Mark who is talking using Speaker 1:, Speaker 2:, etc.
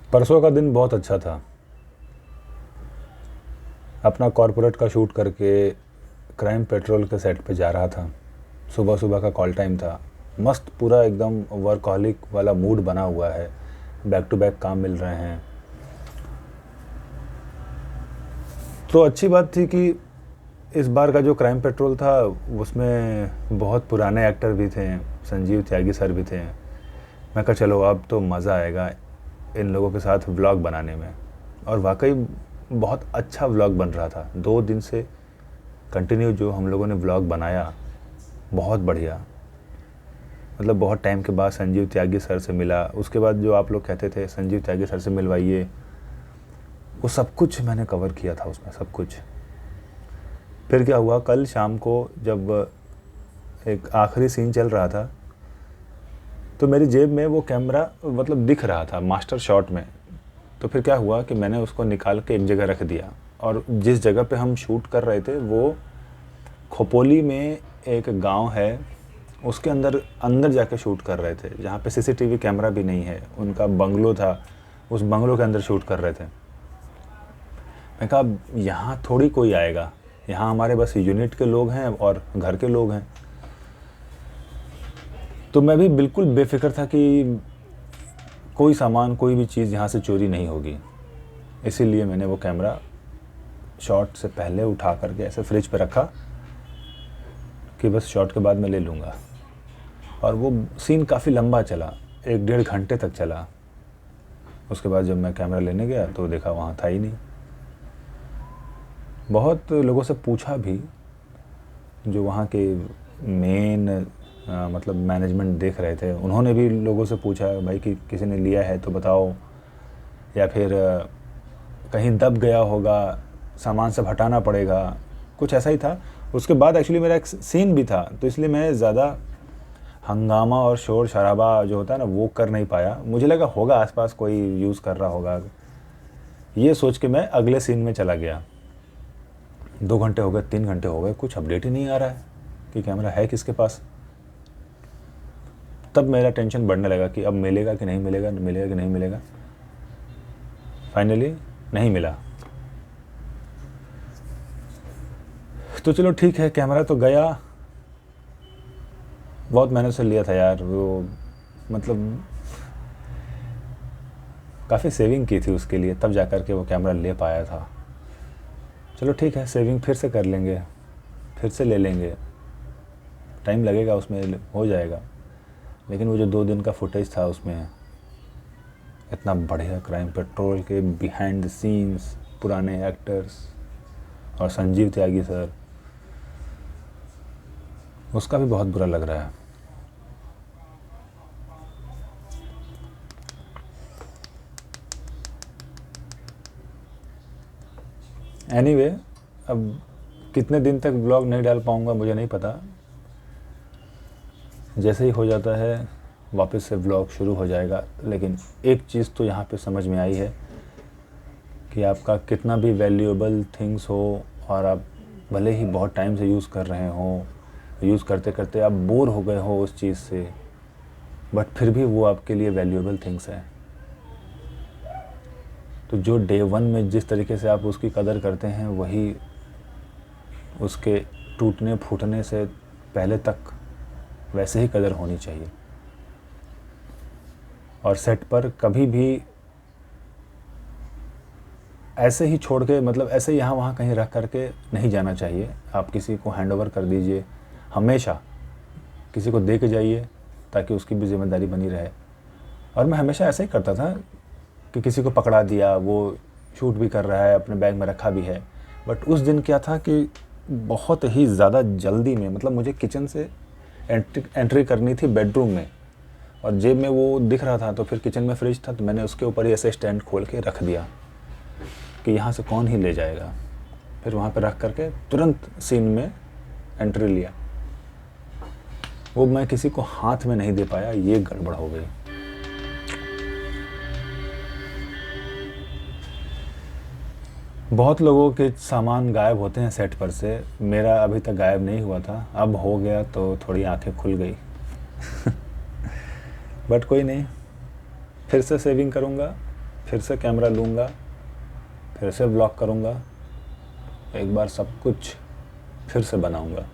Speaker 1: परसों का दिन बहुत अच्छा था। अपना कॉरपोरेट का शूट करके क्राइम पेट्रोल के सेट पे जा रहा था। सुबह सुबह का कॉल टाइम था। मस्त पूरा एकदम वर्कहॉलिक वाला मूड बना हुआ है। बैक टू बैक काम मिल रहे हैं। तो अच्छी बात थी कि इस बार का जो क्राइम पेट्रोल था उसमें बहुत पुराने एक्टर भी थे। संजीव त्यागी सर भी थे। मैं कहा चलो अब तो मज़ा आएगा इन लोगों के साथ व्लॉग बनाने में। और वाकई बहुत अच्छा व्लॉग बन रहा था। 2 दिन से कंटिन्यू जो हम लोगों ने व्लॉग बनाया, बहुत बढ़िया। मतलब बहुत टाइम के बाद संजीव त्यागी सर से मिला। उसके बाद जो आप लोग कहते थे संजीव त्यागी सर से मिलवाइए, वो सब कुछ मैंने कवर किया था उसमें, सब कुछ। फिर क्या हुआ, कल शाम को जब एक आखिरी सीन चल रहा था तो मेरी जेब में वो कैमरा मतलब दिख रहा था मास्टर शॉट में। तो फिर क्या हुआ कि मैंने उसको निकाल के एक जगह रख दिया। और जिस जगह पे हम शूट कर रहे थे वो खोपोली में एक गांव है, उसके अंदर अंदर जाके शूट कर रहे थे, जहाँ पे सीसीटीवी कैमरा भी नहीं है। उनका बंगलो था, उस बंगलो के अंदर शूट कर रहे थे। मैं कहा यहाँ थोड़ी कोई आएगा, यहाँ हमारे बस यूनिट के लोग हैं और घर के लोग हैं। तो मैं भी बिल्कुल बेफिक्र था कि कोई सामान, कोई भी चीज़ यहाँ से चोरी नहीं होगी। इसीलिए मैंने वो कैमरा शॉट से पहले उठा करके ऐसे फ्रिज पे रखा कि बस शॉट के बाद मैं ले लूँगा। और वो सीन काफ़ी लंबा चला, 1-1.5 घंटे तक चला। उसके बाद जब मैं कैमरा लेने गया तो देखा वहाँ था ही नहीं। बहुत लोगों से पूछा भी, जो वहाँ के मेन मतलब मैनेजमेंट देख रहे थे, उन्होंने भी लोगों से पूछा भाई कि किसी ने लिया है तो बताओ, या फिर कहीं दब गया होगा, सामान सब हटाना पड़ेगा, कुछ ऐसा ही था। उसके बाद एक्चुअली मेरा एक सीन भी था, तो इसलिए मैं ज़्यादा हंगामा और शोर शराबा जो होता है ना वो कर नहीं पाया। मुझे लगा होगा आसपास कोई यूज़ कर रहा होगा, ये सोच के मैं अगले सीन में चला गया। 2 घंटे हो गए, 3 घंटे हो गए, कुछ अपडेट ही नहीं आ रहा है कि कैमरा है किसके पास। तब मेरा टेंशन बढ़ने लगा कि अब मिलेगा कि नहीं मिलेगा, मिलेगा कि नहीं मिलेगा। फाइनली नहीं मिला। तो चलो ठीक है, कैमरा तो गया। बहुत मेहनत से लिया था यार वो, मतलब काफ़ी सेविंग की थी उसके लिए, तब जा कर के वो कैमरा ले पाया था। चलो ठीक है, सेविंग फिर से कर लेंगे, फिर से ले लेंगे। टाइम लगेगा उसमें, हो जाएगा। लेकिन वो जो 2 दिन का फुटेज था उसमें इतना बढ़िया क्राइम पेट्रोल के बिहाइंड द सीन्स, पुराने एक्टर्स और संजीव त्यागी सर, उसका भी बहुत बुरा लग रहा है। एनीवे, अब कितने दिन तक ब्लॉग नहीं डाल पाऊँगा मुझे नहीं पता। जैसे ही हो जाता है वापस से व्लॉग शुरू हो जाएगा। लेकिन एक चीज़ तो यहाँ पे समझ में आई है कि आपका कितना भी वैल्यूएबल थिंग्स हो और आप भले ही बहुत टाइम से यूज़ कर रहे हो, यूज़ करते करते आप बोर हो गए हो उस चीज़ से, बट फिर भी वो आपके लिए वैल्यूएबल थिंग्स हैं। तो जो डे 1 में जिस तरीके से आप उसकी कदर करते हैं, वही उसके टूटने फूटने से पहले तक वैसे ही कदर होनी चाहिए। और सेट पर कभी भी ऐसे ही छोड़ के, मतलब ऐसे यहाँ वहाँ कहीं रख करके नहीं जाना चाहिए। आप किसी को हैंड ओवर कर दीजिए, हमेशा किसी को दे के जाइए ताकि उसकी भी जिम्मेदारी बनी रहे। और मैं हमेशा ऐसा ही करता था कि किसी को पकड़ा दिया, वो शूट भी कर रहा है, अपने बैग में रखा भी है। बट उस दिन क्या था कि बहुत ही ज़्यादा जल्दी में, मतलब मुझे किचन से एंट्री करनी थी बेडरूम में, और जेब में वो दिख रहा था। तो फिर किचन में फ्रिज था, तो मैंने उसके ऊपर ही ऐसे स्टैंड खोल के रख दिया कि यहाँ से कौन ही ले जाएगा। फिर वहाँ पे रख करके तुरंत सीन में एंट्री लिया। वो मैं किसी को हाथ में नहीं दे पाया, ये गड़बड़ हो गई। बहुत लोगों के सामान गायब होते हैं सेट पर से, मेरा अभी तक गायब नहीं हुआ था। अब हो गया तो थोड़ी आंखें खुल गई। बट कोई नहीं, फिर से सेविंग करूँगा, फिर से कैमरा लूँगा, फिर से व्लॉग करूँगा, एक बार सब कुछ फिर से बनाऊँगा।